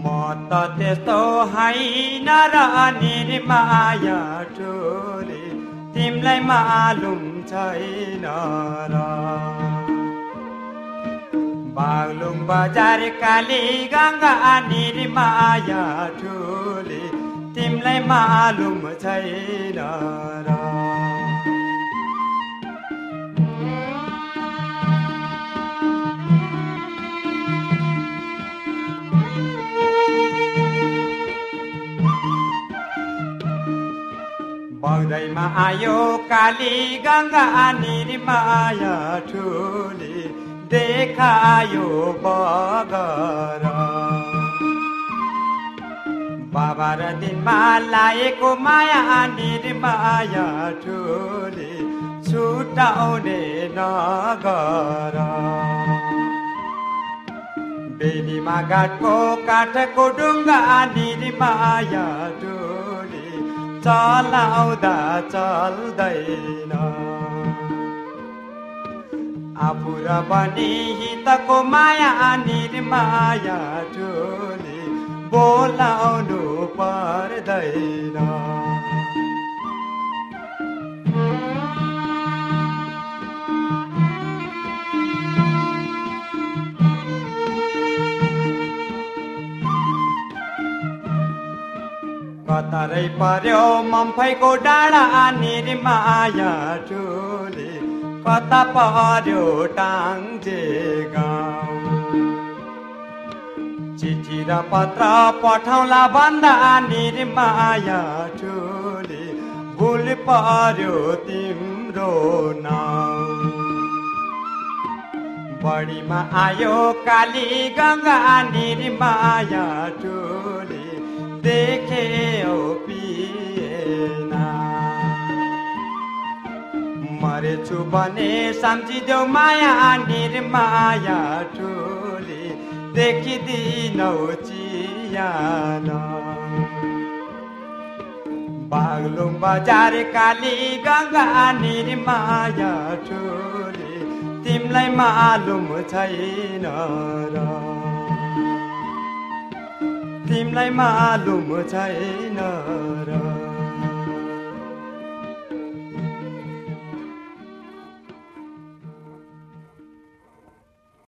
म त त्यस्तो होइन र निर्माया ठुली तिमीलाई मालुम छैन र बागलुङ बजार काली गङ्गा निर्माया ठुली तिमीलाई मालुम छैन र बग्दैमा आयो काली गङ्गा निर्माया ठुली देखायो बगर बाबा र दिनमा लाएको माया निर्माया ठुली छुटाउने नगर बेलीमा घाटको काठको डुङ्गा निर्माया ठुली चलाउँदा चल्दैन आफू र पनि हितको माया निर्माया ठुली बोलाउनु पर्दैन कतरै पर्यो मम्फैको डाँडा निर्माया ठुली कता पर्यो टाङ्जे गाउँ चिठी र पत्र पठाउला भन्दा निर्माया ठुली भुल पर्यो तिम्रो नाउँ बढीमा आयो काली गङ्गा निर्माया ठुली देखे ओ पिएना मरेछु भने सम्झिदेऊ माया निर्माया ठुली देखिदिनौ चियान बागलुङ बजार काली गङ्गा निर्माया ठुली तिमीलाई मालुम छैन र तिमीलाई मालुम छैन र